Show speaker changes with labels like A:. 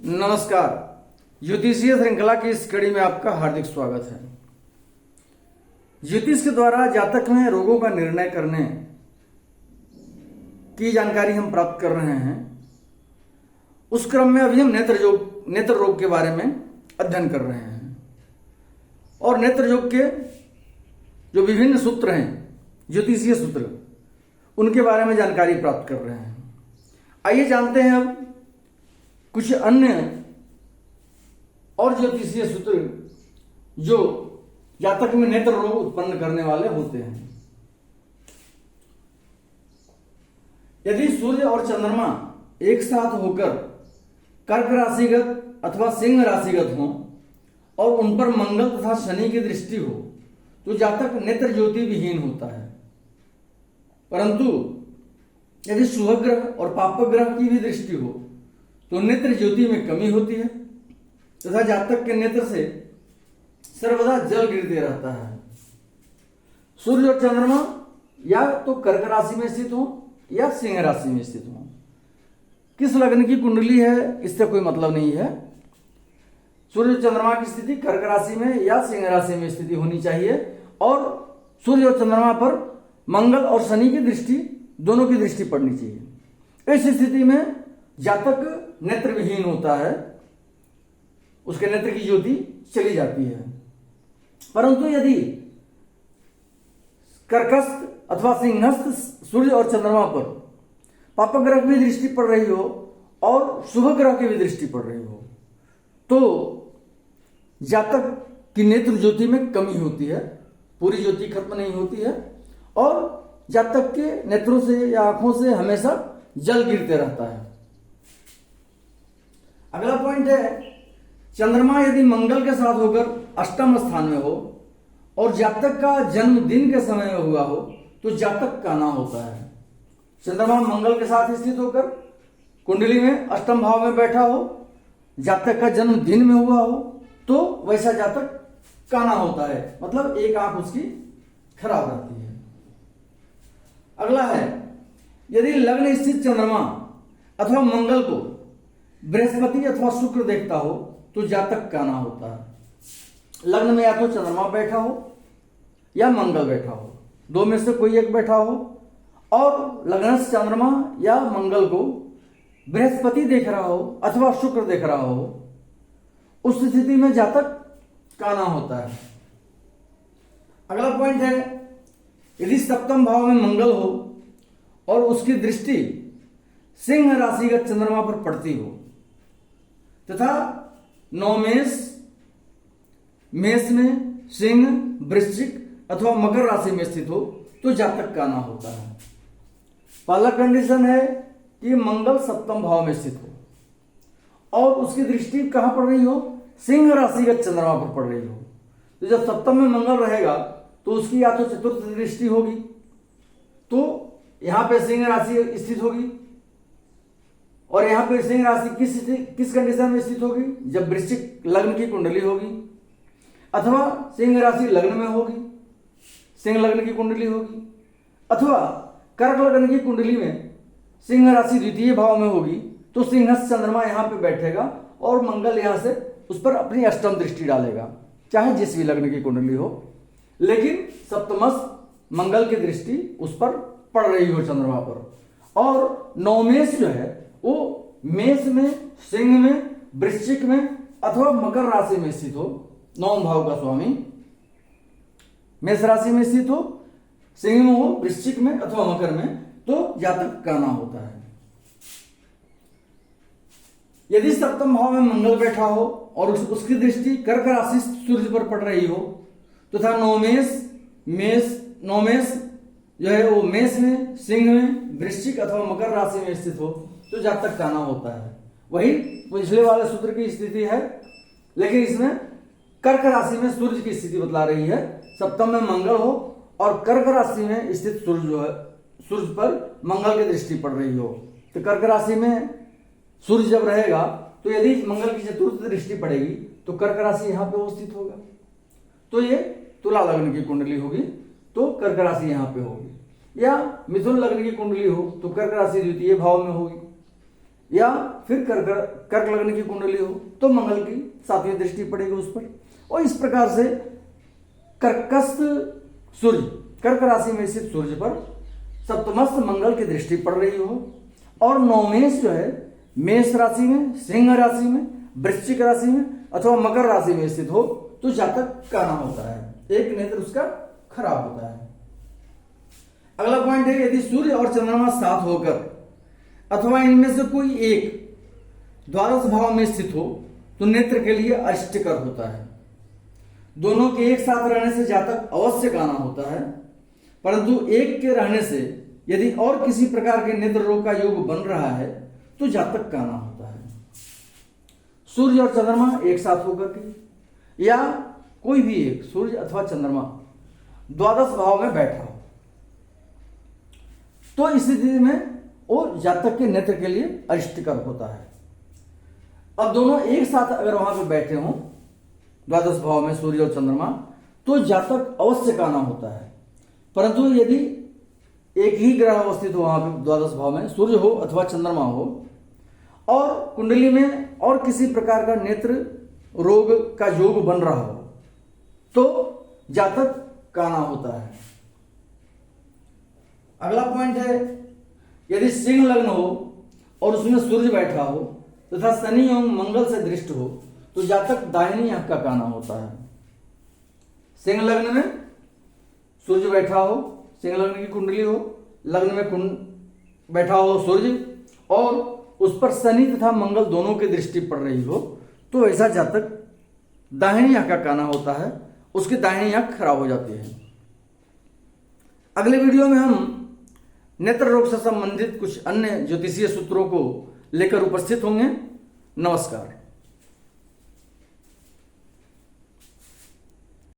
A: नमस्कार। ज्योतिषीय श्रृंखला की इस कड़ी में आपका हार्दिक स्वागत है। ज्योतिष के द्वारा जातक में रोगों का निर्णय करने की जानकारी हम प्राप्त कर रहे हैं। उस क्रम में अभी हम नेत्र रोग के बारे में अध्ययन कर रहे हैं और नेत्र रोग के जो विभिन्न सूत्र हैं, ज्योतिषीय सूत्र, उनके बारे में जानकारी प्राप्त कर रहे हैं। आइए जानते हैं अब कुछ अन्य और ज्योतिषीय सूत्र जो जातक में नेत्र रोग उत्पन्न करने वाले होते हैं। यदि सूर्य और चंद्रमा एक साथ होकर कर्क राशिगत अथवा सिंह राशिगत हो और उन पर मंगल तथा शनि की दृष्टि हो तो जातक नेत्र ज्योति विहीन होता है। परंतु यदि शुभ ग्रह और पाप ग्रह की भी दृष्टि हो तो नेत्र ज्योति में कमी होती है तथा जातक के नेत्र से सर्वदा जल गिरते रहता है। सूर्य और चंद्रमा या तो कर्क राशि में स्थित हो या सिंह राशि में स्थित हो। किस लग्न की कुंडली है इससे कोई मतलब नहीं है। सूर्य और चंद्रमा की स्थिति कर्क राशि में या सिंह राशि में स्थिति होनी चाहिए और सूर्य और चंद्रमा पर मंगल और शनि की दृष्टि, दोनों की दृष्टि पड़नी चाहिए। इस स्थिति में जातक नेत्र विहीन होता है, उसके नेत्र की ज्योति चली जाती है। परंतु यदि कर्कस्थ अथवा सिंहस्थ सूर्य और चंद्रमा पर पाप ग्रह की भी दृष्टि पड़ रही हो और शुभ ग्रह की भी दृष्टि पड़ रही हो तो जातक की नेत्र ज्योति में कमी होती है, पूरी ज्योति खत्म नहीं होती है और जातक के नेत्रों से या आंखों से हमेशा जल गिरते रहता है। अगला पॉइंट है, चंद्रमा यदि मंगल के साथ होकर अष्टम स्थान में हो और जातक का जन्म दिन के समय में हुआ हो तो जातक काना होता है। चंद्रमा मंगल के साथ स्थित होकर कुंडली में अष्टम भाव में बैठा हो, जातक का जन्म दिन में हुआ हो तो वैसा जातक काना होता है, मतलब एक आंख उसकी खराब रहती है। अगला है, यदि लग्न स्थित चंद्रमा अथवा मंगल को बृहस्पति अथवा शुक्र देखता हो तो जातक काना होता है। लग्न में या तो चंद्रमा बैठा हो या मंगल बैठा हो, दो में से कोई एक बैठा हो और लग्न से चंद्रमा या मंगल को बृहस्पति देख रहा हो अथवा शुक्र देख रहा हो, उस स्थिति में जातक काना होता है। अगला पॉइंट है, यदि सप्तम भाव में मंगल हो और उसकी दृष्टि सिंह राशिगत चंद्रमा पर पड़ती हो तथा नौमेष, मेष में, सिंह, वृश्चिक अथवा मकर राशि में स्थित हो तो जातक काना होता है। पहला कंडीशन है कि मंगल सप्तम भाव में स्थित हो और उसकी दृष्टि कहां पड़ रही हो, सिंह राशिगत चंद्रमा पर पड़ रही हो। तो जब सप्तम में मंगल रहेगा तो उसकी या तो चतुर्थ दृष्टि होगी तो यहां पे सिंह राशि स्थित होगी और यहां पे सिंह राशि किस कंडीशन में स्थित होगी, जब वृश्चिक लग्न की कुंडली होगी अथवा सिंह राशि लग्न में होगी, सिंह लग्न की कुंडली होगी अथवा कर्क लग्न की कुंडली में सिंह राशि द्वितीय भाव में होगी तो सिंहस्थ चंद्रमा यहां पे बैठेगा और मंगल यहां से उस पर अपनी अष्टम दृष्टि डालेगा, चाहे जिस भी लग्न की कुंडली हो, लेकिन सप्तमस्थ मंगल की दृष्टि उस पर पड़ रही हो चंद्रमा पर। और नौमेष जो है वो मेष में, सिंह में, वृश्चिक में अथवा मकर राशि में स्थित हो, नौम भाव का स्वामी मेष राशि में स्थित हो, सिंह में हो, वृश्चिक में अथवा मकर में तो जातक काना होता है। यदि सप्तम भाव में मंगल बैठा हो और उसकी दृष्टि कर्क राशि सूर्य पर पड़ रही हो तथा नौमेष जो है वो मेष में, सिंह में, वृश्चिक अथवा मकर राशि में स्थित हो तो जातक काना होता है। वही पिछले वाले सूत्र की स्थिति है, लेकिन इसमें कर्क राशि में सूर्य की स्थिति बतला रही है। सप्तम में मंगल हो और कर्क राशि में स्थित सूर्य जो है, सूर्य पर मंगल की दृष्टि पड़ रही हो तो कर्क राशि में सूर्य जब रहेगा तो यदि मंगल की चतुर्थ दृष्टि पड़ेगी तो कर्क राशि यहां पे स्थित होगा तो ये तुला लग्न की कुंडली होगी तो कर्क राशि यहां पे होगी, या मिथुन लग्न की कुंडली हो तो कर्क राशि द्वितीय भाव में होगी, या फिर कर्क लग्न की कुंडली हो तो मंगल की 7वीं दृष्टि पड़ेगी उस पर। और इस प्रकार से कर्कस्थ सूर्य, कर्क राशि में स्थित सूर्य पर सप्तमस्थ मंगल की दृष्टि पड़ रही हो और नवमेश जो है मेष राशि में, सिंह राशि में, वृश्चिक राशि में अथवा मकर राशि में स्थित हो तो जातक काना होता है, एक नेत्र उसका खराब होता है। अगला पॉइंट है यदि सूर्य और चंद्रमा साथ होकर अथवा इनमें से कोई एक द्वादश भाव में स्थित हो तो नेत्र के लिए अरिष्टकर होता है। दोनों के एक साथ रहने से जातक अवश्य काना होता है, परंतु एक के रहने से यदि और किसी प्रकार के नेत्र रोग का योग बन रहा है तो जातक काना होता है। सूर्य और चंद्रमा एक साथ होकर के या कोई भी एक सूर्य अथवा चंद्रमा द्वादश भाव में बैठा हो तो इस स्थिति में वो जातक के नेत्र के लिए अरिष्टकर होता है। अब दोनों एक साथ अगर वहां पे बैठे हों द्वादश भाव में सूर्य और चंद्रमा तो जातक अवश्य काना होता है, परंतु यदि एक ही ग्रह अवस्थित हो वहां पे द्वादश भाव में सूर्य हो अथवा चंद्रमा हो और कुंडली में और किसी प्रकार का नेत्र रोग का योग बन रहा हो तो जातक काना होता है। अगला पॉइंट है यदि सिंह लग्न हो और उसमें सूर्य बैठा हो तथा शनि एवं मंगल से दृष्ट हो तो जातक दाहिनी आंख का काना होता है। सिंह लग्न में सूर्य बैठा हो, सिंह लग्न की कुंडली हो, लग्न में बैठा हो सूर्य और उस पर शनि तथा मंगल दोनों की दृष्टि पड़ रही हो तो ऐसा जातक दाहिनी आंख का काना होता है, उसकी दाहिनी आंख खराब हो जाती है। अगले वीडियो में हम नेत्र रोग से संबंधित कुछ अन्य ज्योतिषीय सूत्रों को लेकर उपस्थित होंगे। नमस्कार।